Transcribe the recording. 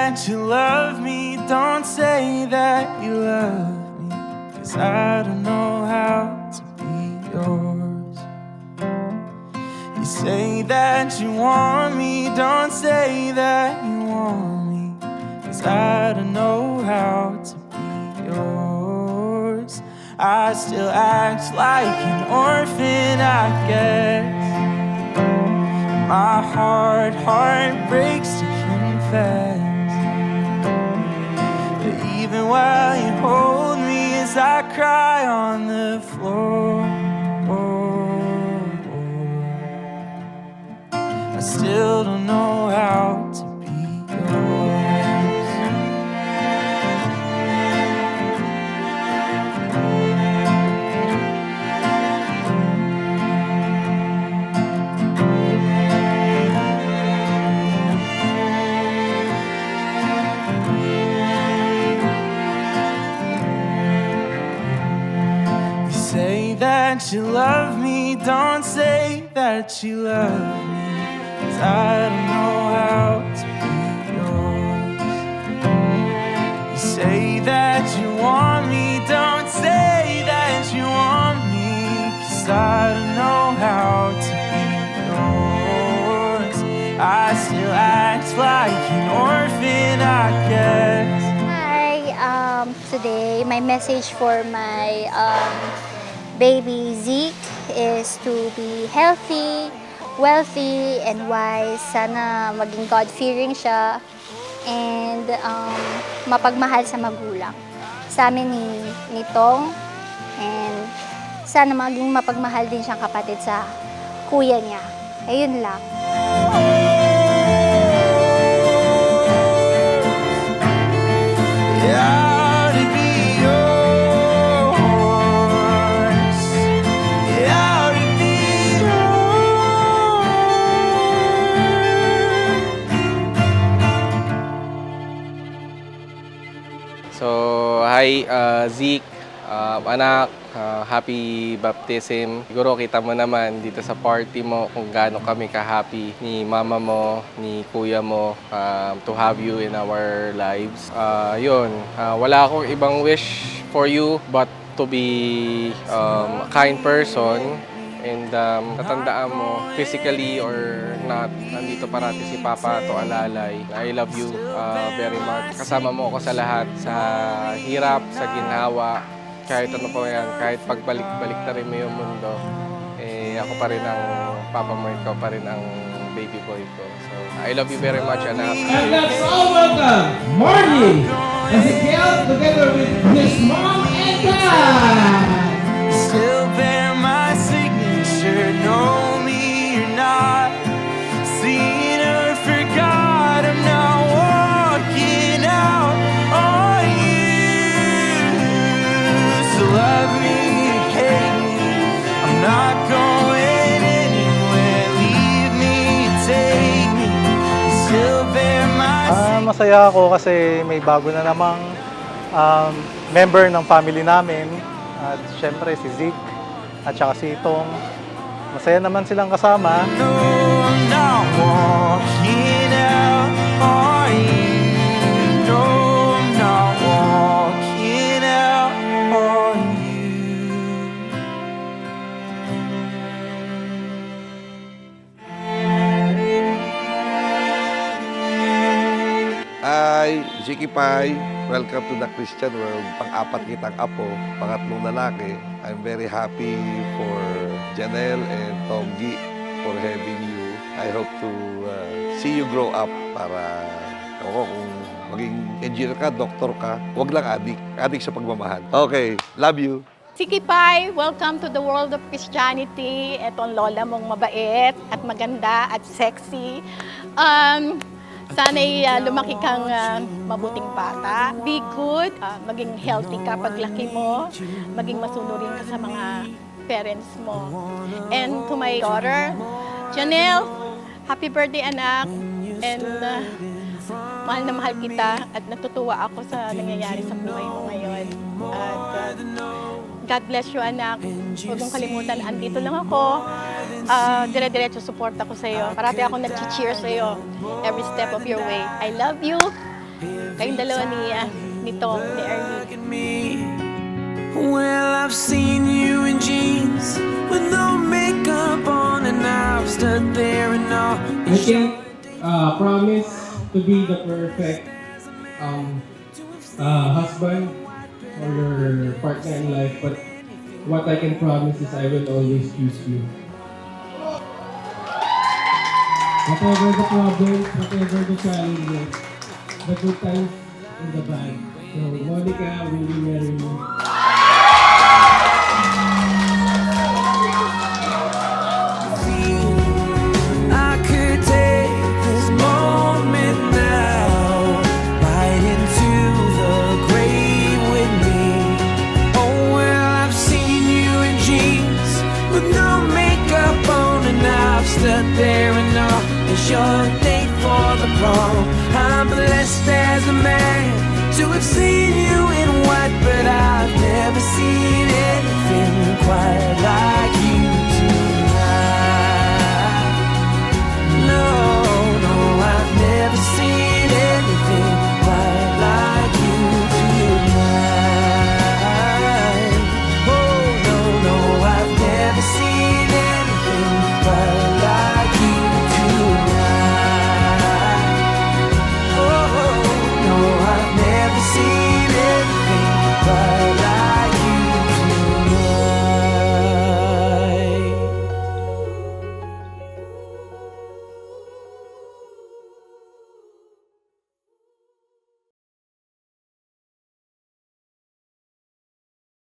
that you love me, don't say that you love me, 'cause I don't know how to be yours. You say that you want me, don't say that you want me, 'cause I don't know how to be yours. I still act like an orphan, I guess. My heart breaks to confess. But even while you hold me as I cry on the floor, I still don't know how to be yours. You say that you love me, don't say that you love me, 'cause I don't know how to be yours. You say that you want me, don't say that you want me, 'cause I don't know how to be yours. I still act like an orphan, I guess. Hi, today my message for my baby Zeke is to be healthy, wealthy, and wise. Sana maging God-fearing siya and mapagmahal sa magulang. Sa amin ni Tong, and sana maging mapagmahal din siyang kapatid sa kuya niya. Ayun lang. Yeah, to be yours. Yeah, to be yours. So, hi Zeke, anak, happy baptism. Siguro kita mo naman dito sa party mo kung gaano kami ka-happy ni mama mo, ni kuya mo, to have you in our lives. Wala akong ibang wish for you but to be a kind person. And tatandaan mo, physically or not, nandito parati si Papa to alalay. I love you very much. Kasama mo ako sa lahat, sa hirap, sa ginhawa, kahit ano pa yan, kahit pagbalik-balik na rin mo yung mundo, ako pa rin ang Papa mo, ikaw pa rin ang baby boy ko. So, I love you very much, anak. And let's all welcome Marty Ezekiel together with his mom and dad. Still bear my signature, know me or not. Seen or forgot, I'm not walking out on you. So love me or hate me, I'm not going anywhere. Leave me, take me. Still bear my Masaya ako kasi may bago na namang member ng family namin. At syempre si Zeke at saka si Tong. Masaya naman silang kasama. No, I'm not walking out on you. No, I'm not walking out on you. Hi, Ziki Pai. Welcome to the Christian world. Pang-apat kitang apo, pangatlong lalaki. I'm very happy for Janelle and Tonggi for having you. I hope to see you grow up para kung maging engineer ka, doktor ka, huwag lang adik. Adik sa pagmamahal. Okay, love you. Ziki Pai, welcome to the world of Christianity. Ito ang lola mong mabait at maganda at sexy. Sana'y lumaki kang mabuting bata. Be good, maging healthy ka paglaki mo, maging masunurin ka sa mga parents mo. And to my daughter, Janelle, happy birthday anak. And mahal na mahal kita at natutuwa ako sa nangyayari sa buhay mo ngayon. At God bless you, anak. Huwag mong kalimutan, andito lang ako. Dire-diretso support ako sa iyo. Parati ako nag-cheer sa iyo every step of your way. I love you. Kayong dalawa ni Tom, ni Ernie. Look at me. Well, I've seen you in jeans with no makeup on, and I've stood there and all. I can't promise to be the perfect husband or your partner in life, but what I can promise is I will always choose you. Whatever the problems, whatever the challenges, the good times and the bad. So, Monica, will you marry me? I could take this moment now, right into the grave with me. Oh, well, I've seen you in jeans with no makeup on, and I've stood there and all. It's your date for the prom. I'm blessed